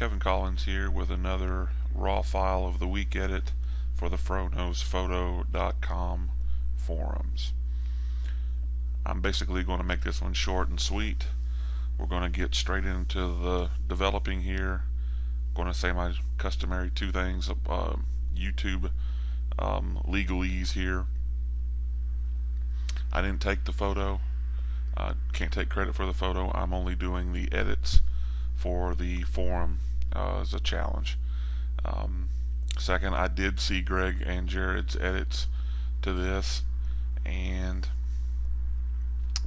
Kevin Collins here with another raw file of the week edit for the FroKnowsPhoto.com forums. I'm basically going to make this one short and sweet. We're going to get straight into the developing here. I'm going to say my customary two things, YouTube legalese here. I didn't take the photo. Can't take credit for the photo. I'm only doing the edits for the forum as a challenge. Second, I did see Greg and Jared's edits to this, and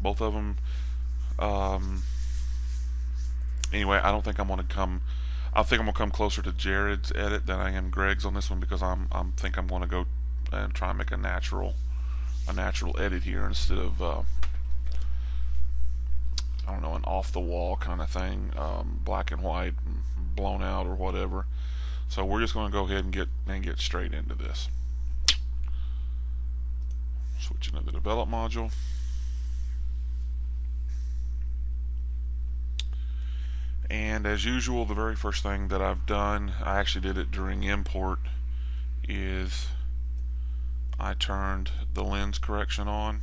both of them. Anyway, I don't think I'm going to come. I think I'm going to come closer to Jared's edit than I am Greg's on this one because I'm going to go and try and make a natural edit here instead of I don't know, an off the wall kind of thing, black and white, blown out or whatever. So we're just going to go ahead and get straight into this. Switch into the develop module. And as usual, the very first thing that I've done, I actually did it during import, is I turned the lens correction on.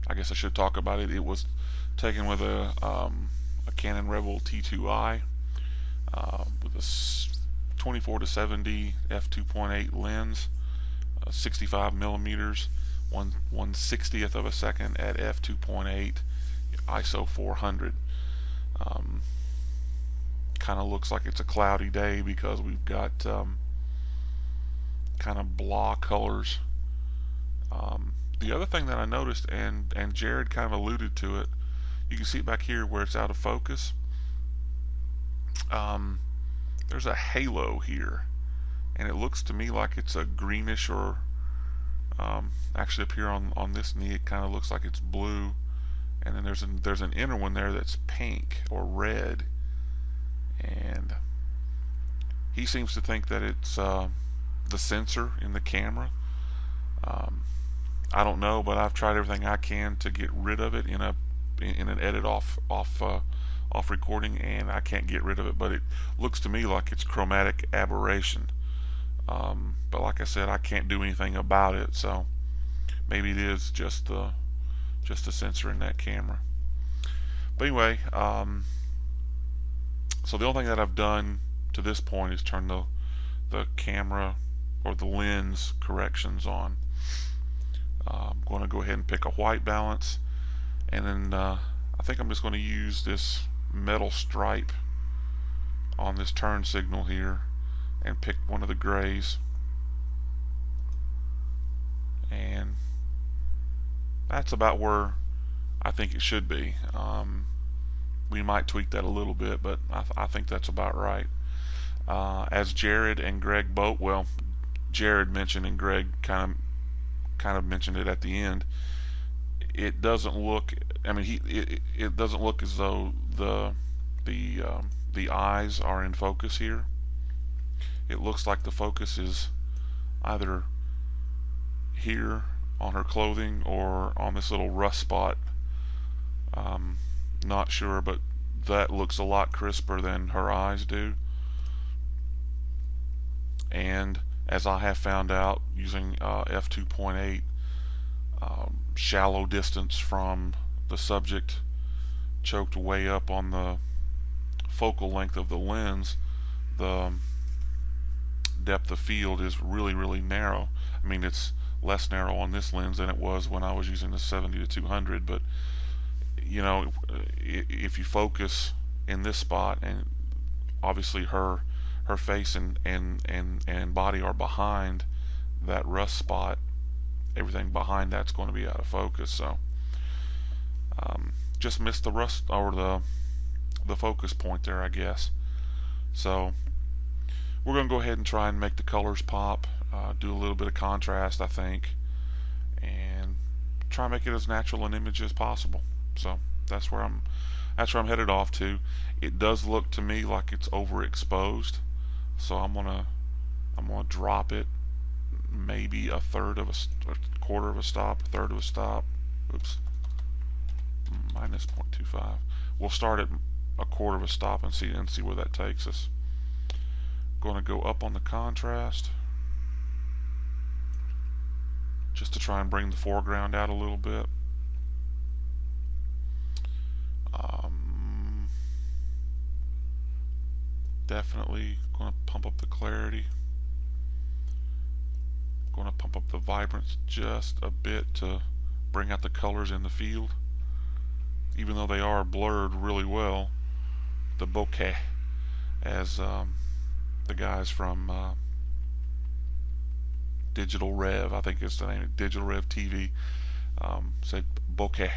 I guess I should talk about it. It was taken with a Canon Rebel T2i with a 24 to 70 f2.8 lens, 65 millimeters, 1/60th of a second at f2.8, ISO 400. Kind of looks like it's a cloudy day because we've got kind of blah colors. The other thing that I noticed, and Jared kind of alluded to it, you can see it back here where it's out of focus. There's a halo here, and it looks to me like it's a greenish, or actually up here on this knee it kind of looks like it's blue, and then there's an inner one there that's pink or red, and he seems to think that it's the sensor in the camera. I don't know, but I've tried everything I can to get rid of it in an edit off recording, and I can't get rid of it. But it looks to me like it's chromatic aberration. But like I said, I can't do anything about it. So maybe it is just the sensor in that camera. But anyway, so the only thing that I've done to this point is turn the camera or the lens corrections on. I'm going to go ahead and pick a white balance, and then I think I'm just going to use this metal stripe on this turn signal here and pick one of the grays, and that's about where I think it should be. We might tweak that a little bit, but I think that's about right. As Jared and Greg both, well, Jared mentioned and Greg kind of mentioned it at the end, it doesn't look, I mean, it doesn't look as though the eyes are in focus here. It looks like the focus is either here on her clothing or on this little rust spot. Not sure, but that looks a lot crisper than her eyes do. And as I have found out using f2.8, shallow distance from the subject choked way up on the focal length of the lens, the depth of field is really narrow. I mean, it's less narrow on this lens than it was when I was using the 70 to 200, but you know, if you focus in this spot, and obviously her face and body are behind that rust spot, everything behind that's going to be out of focus. So just missed the rust or the focus point there, I guess. So we're going to go ahead and try and make the colors pop, do a little bit of contrast, I think, and try and make it as natural an image as possible. So that's where I'm headed off to. It does look to me like it's overexposed, so I'm gonna drop it maybe a quarter of a stop, a third of a stop. Oops, minus 0.25. We'll start at a quarter of a stop and see where that takes us. Going to go up on the contrast just to try and bring the foreground out a little bit. Definitely going to pump up the clarity. Going to pump up the vibrance just a bit to bring out the colors in the field. Even though they are blurred really well, the bokeh, as the guys from Digital Rev, I think it's the name, Digital Rev TV, said bokeh.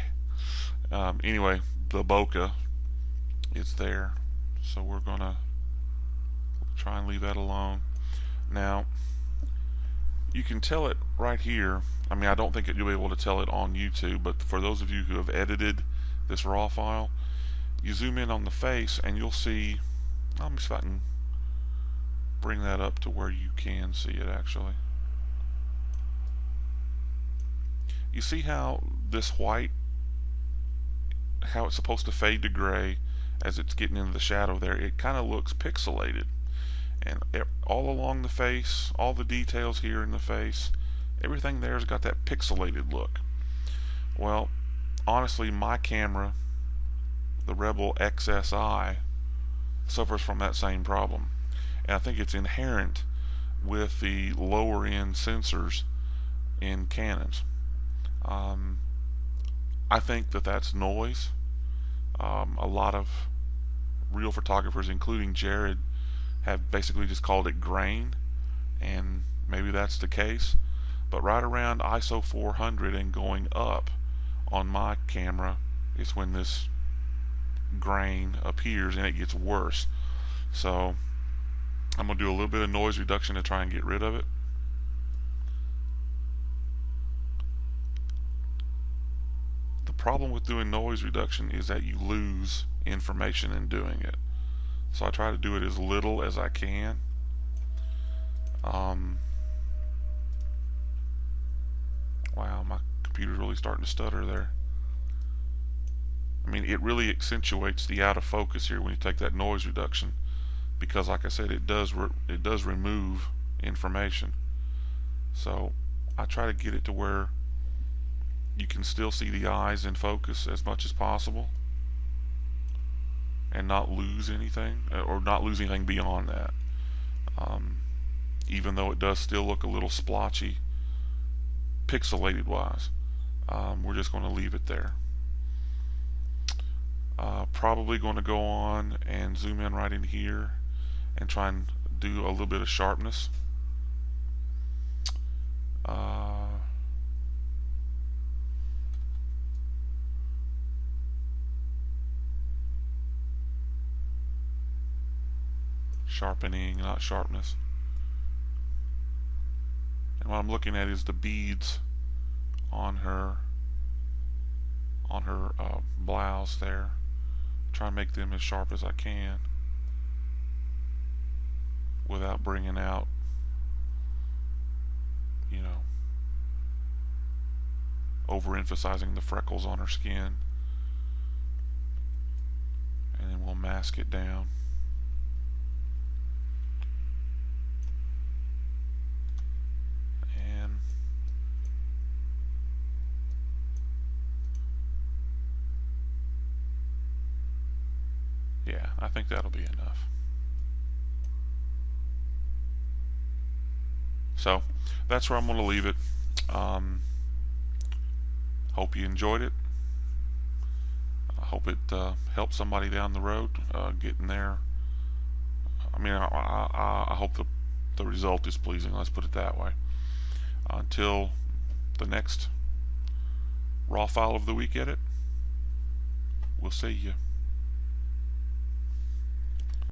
Anyway, the bokeh is there, so we're going to try and leave that alone. Now, you can tell it right here. I mean, I don't think you'll be able to tell it on YouTube, but for those of you who have edited this raw file, you zoom in on the face and you'll see, let me see if I can bring that up to where you can see it actually. You see how this white, how it's supposed to fade to gray as it's getting into the shadow there, it kind of looks pixelated. And all along the face, all the details here in the face, everything there's got that pixelated look. Well, honestly, my camera, the Rebel XSI, suffers from that same problem. And I think it's inherent with the lower end sensors in Canons. I think that that's noise. A lot of real photographers, including Jared, have basically just called it grain, and maybe that's the case, but right around ISO 400 and going up on my camera is when this grain appears and it gets worse. So I'm going to do a little bit of noise reduction to try and get rid of it. The problem with doing noise reduction is that you lose information in doing it. So I try to do it as little as I can. Wow, my computer's really starting to stutter there. I mean, it really accentuates the out of focus here when you take that noise reduction, because like I said, it does remove information. So I try to get it to where you can still see the eyes in focus as much as possible and not lose anything, or not lose anything beyond that. Even though it does still look a little splotchy pixelated wise, we're just going to leave it there. Probably going to go on and zoom in right in here and try and do a little bit of sharpness. Sharpening, not sharpness. And what I'm looking at is the beads on her blouse there. Try and make them as sharp as I can without bringing out, you know, overemphasizing the freckles on her skin. And then we'll mask it down. Yeah, I think that'll be enough. So that's where I'm going to leave it. Hope you enjoyed it. I hope it helped somebody down the road getting there. I mean, I hope the result is pleasing. Let's put it that way. Until the next raw file of the week edit, we'll see you.